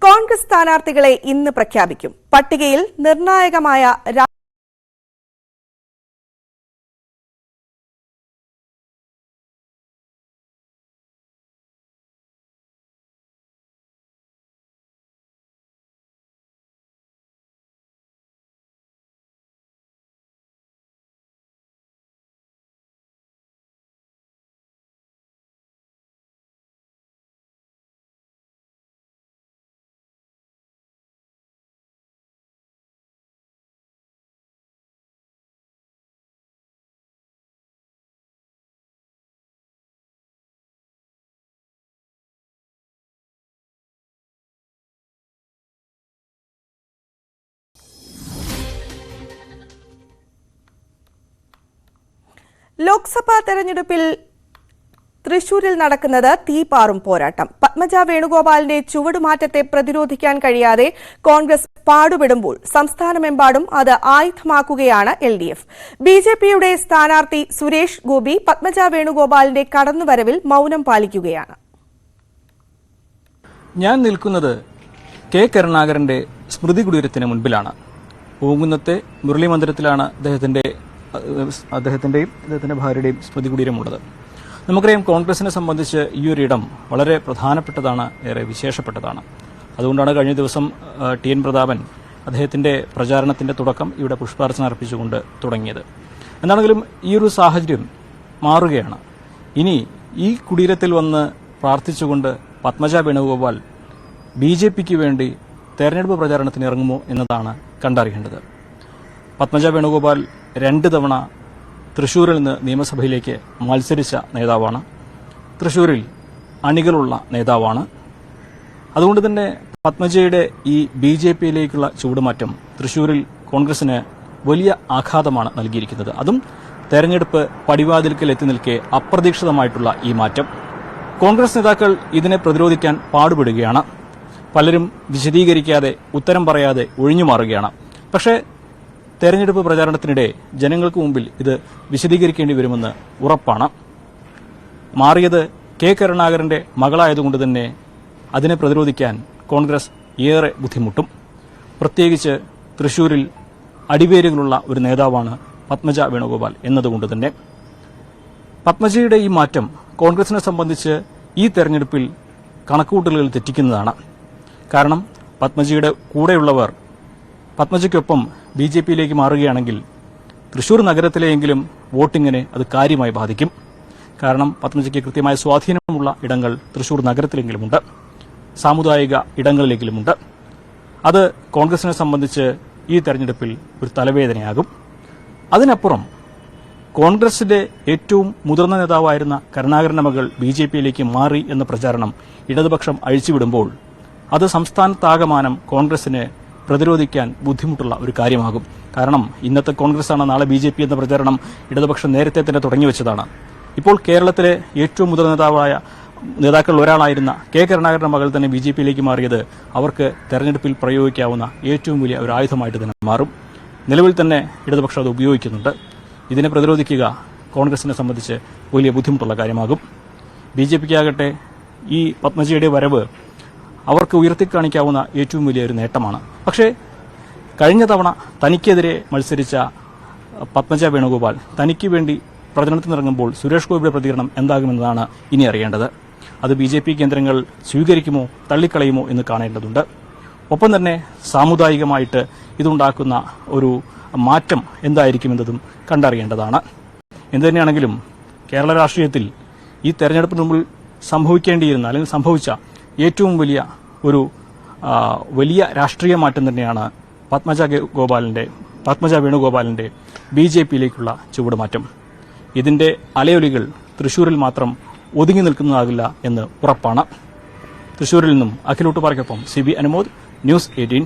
കോൺഗ്രസ് സ്ഥാനാർത്ഥികളെ ഇന്ന് പ്രഖ്യാപിക്കും. പട്ടികയിൽ നിർണായകമായ ലോക്സഭാ തെരഞ്ഞെടുപ്പിൽ തൃശൂരിൽ നടക്കുന്നത് തീപാറും പോരാട്ടം. പത്മജ വേണുഗോപാലിന്റെ ചുവടുമാറ്റത്തെ പ്രതിരോധിക്കാൻ കഴിയാതെ കോൺഗ്രസ് പാടുപെടുമ്പോൾ സംസ്ഥാനമെമ്പാടും അത് ആയുധമാക്കുകയാണ് LDF. BJPയുടെ സ്ഥാനാർത്ഥി സുരേഷ് ഗോപി പത്മജ വേണുഗോപാലിന്റെ കടന്നുവരവിൽ മൗനം പാലിക്കുകയാണ്. ഞാൻ നിൽക്കുന്നത് കരുണാകരന്റെ സ്മൃതി കുടീരത്തിന് മുൻപിലാണ്. പൂങ്കുന്നത്തെ മുരളി മന്ദിരത്തിലാണ് അദ്ദേഹത്തിന്റെ ഭാര്യയുടെയും സ്മൃതി കുടീരമുള്ളത്. നമുക്കറിയാം, കോൺഗ്രസിനെ സംബന്ധിച്ച് ഈ ഒരു ഇടം വളരെ പ്രധാനപ്പെട്ടതാണ്, ഏറെ വിശേഷപ്പെട്ടതാണ്. അതുകൊണ്ടാണ് കഴിഞ്ഞ ദിവസം TN പ്രതാപൻ അദ്ദേഹത്തിന്റെ പ്രചാരണത്തിന്റെ തുടക്കം ഇവിടെ പുഷ്പാർച്ചന അർപ്പിച്ചുകൊണ്ട് തുടങ്ങിയത്. എന്താണെങ്കിലും ഈ ഒരു സാഹചര്യം മാറുകയാണ്. ഇനി ഈ കുടീരത്തിൽ വന്ന് പ്രാർത്ഥിച്ചുകൊണ്ട് പത്മജ വേണുഗോപാൽ BJPക്ക് വേണ്ടി തെരഞ്ഞെടുപ്പ് പ്രചാരണത്തിന് ഇറങ്ങുമോ എന്നതാണ് കണ്ടറിയേണ്ടത്. പത്മജ വേണുഗോപാൽ 2 തവണ തൃശൂരിൽ നിന്ന് നിയമസഭയിലേക്ക് മത്സരിച്ച നേതാവാണ്. തൃശൂരിൽ അണികളുള്ള നേതാവാണ്. അതുകൊണ്ട് തന്നെ പത്മജയുടെ ഈ BJPയിലേക്കുള്ള ചുവടുമാറ്റം തൃശൂരിൽ കോൺഗ്രസിന് വലിയ ആഘാതമാണ് നൽകിയിരിക്കുന്നത്. അതും തെരഞ്ഞെടുപ്പ് പടിവാതിൽക്കൽ എത്തി നിൽക്കെ അപ്രതീക്ഷിതമായിട്ടുള്ള ഈ മാറ്റം. കോൺഗ്രസ് നേതാക്കൾ ഇതിനെ പ്രതിരോധിക്കാൻ പാടുപെടുകയാണ്. പലരും വിശദീകരിക്കാതെ, ഉത്തരം പറയാതെ ഒഴിഞ്ഞുമാറുകയാണ്. പക്ഷേ തെരഞ്ഞെടുപ്പ് പ്രചാരണത്തിനിടെ ജനങ്ങൾക്ക് മുമ്പിൽ ഇത് വിശദീകരിക്കേണ്ടി വരുമെന്ന് ഉറപ്പാണ്. മാറിയത് കരുണാകരന്റെ മകളായതുകൊണ്ട് തന്നെ അതിനെ പ്രതിരോധിക്കാൻ കോൺഗ്രസ് ഏറെ ബുദ്ധിമുട്ടും. പ്രത്യേകിച്ച് തൃശൂരിൽ അടിവേരുകളുള്ള ഒരു നേതാവാണ് പത്മജ വേണുഗോപാൽ എന്നതുകൊണ്ട് തന്നെ പത്മജയുടെ ഈ മാറ്റം കോൺഗ്രസിനെ സംബന്ധിച്ച് ഈ തെരഞ്ഞെടുപ്പിൽ കണക്കുകൂട്ടലുകൾ തെറ്റിക്കുന്നതാണ്. കാരണം പത്മജയുടെ കൂടെയുള്ളവർ പത്മജയ്ക്കൊപ്പം BJPയിലേക്ക് മാറുകയാണെങ്കിൽ തൃശൂർ നഗരത്തിലെയെങ്കിലും വോട്ടിങ്ങിനെ അത് കാര്യമായി ബാധിക്കും. കാരണം പത്മജയ്ക്ക് കൃത്യമായ സ്വാധീനമുള്ള ഇടങ്ങൾ തൃശൂർ നഗരത്തിലെങ്കിലുമുണ്ട്, സാമുദായിക ഇടങ്ങളിലെങ്കിലുമുണ്ട്. അത് കോൺഗ്രസിനെ സംബന്ധിച്ച് ഈ തെരഞ്ഞെടുപ്പിൽ ഒരു തലവേദനയാകും. അതിനപ്പുറം കോൺഗ്രസിന്റെ ഏറ്റവും മുതിർന്ന നേതാവായിരുന്ന കരുണാകരന്റെ മകൾ BJPയിലേക്ക് മാറി എന്ന പ്രചാരണം ഇടതുപക്ഷം അഴിച്ചുവിടുമ്പോൾ അത് സംസ്ഥാനത്താകമാനം കോൺഗ്രസിന് പ്രതിരോധിക്കാൻ ബുദ്ധിമുട്ടുള്ള ഒരു കാര്യമാകും. കാരണം ഇന്നത്തെ കോൺഗ്രസാണ്, നാളെ BJP എന്ന പ്രചാരണം ഇടതുപക്ഷം നേരത്തെ തന്നെ തുടങ്ങിവെച്ചതാണ്. ഇപ്പോൾ കേരളത്തിലെ ഏറ്റവും മുതിർന്ന നേതാക്കളിൽ ഒരാളായിരുന്ന കരുണാകരന്റെ മകൾ തന്നെ BJPയിലേക്ക് മാറിയത് അവർക്ക് തെരഞ്ഞെടുപ്പിൽ പ്രയോഗിക്കാവുന്ന ഏറ്റവും വലിയ ഒരു ആയുധമായിട്ട് തന്നെ മാറും. നിലവിൽ തന്നെ ഇടതുപക്ഷം അത് ഉപയോഗിക്കുന്നുണ്ട്. ഇതിനെ പ്രതിരോധിക്കുക കോൺഗ്രസിനെ സംബന്ധിച്ച് വലിയ ബുദ്ധിമുട്ടുള്ള കാര്യമാകും. BJPക്കാകട്ടെ ഈ പത്മജയുടെ വരവ് അവർക്ക് ഉയർത്തിക്കാണിക്കാവുന്ന ഏറ്റവും വലിയൊരു നേട്ടമാണ്. പക്ഷേ കഴിഞ്ഞ തവണ തനിക്കെതിരെ മത്സരിച്ച പത്മജ വേണുഗോപാൽ തനിക്ക് വേണ്ടി പ്രചരണത്തിനിറങ്ങുമ്പോൾ സുരേഷ് ഗോപിയുടെ പ്രതികരണം എന്താകുമെന്നതാണ് ഇനി അറിയേണ്ടത്. അത് BJP കേന്ദ്രങ്ങൾ സ്വീകരിക്കുമോ തള്ളിക്കളയുമോ എന്ന് കാണേണ്ടതുണ്ട്. ഒപ്പം തന്നെ സാമുദായികമായിട്ട് ഇതുണ്ടാക്കുന്ന ഒരു മാറ്റം എന്തായിരിക്കുമെന്നതും കണ്ടറിയേണ്ടതാണ്. എന്തുതന്നെയാണെങ്കിലും കേരള രാഷ്ട്രീയത്തിൽ ഈ തെരഞ്ഞെടുപ്പിന് മുമ്പിൽ സംഭവിക്കേണ്ടിയിരുന്ന അല്ലെങ്കിൽ സംഭവിച്ച ഏറ്റവും വലിയ രാഷ്ട്രീയ മാറ്റം തന്നെയാണ് പത്മജ വേണുഗോപാലിന്റെ BJPയിലേക്കുള്ള ചുവടുമാറ്റം. ഇതിന്റെ അലയൊലികൾ തൃശൂരിൽ മാത്രം ഒതുങ്ങി നിൽക്കുന്നതാകില്ല എന്ന് ഉറപ്പാണ്. തൃശൂരിൽ നിന്നും അഖിൽ ഊട്ടുപാറയ്ക്കൊപ്പം CB അനുമോദ്, ന്യൂസ് 18.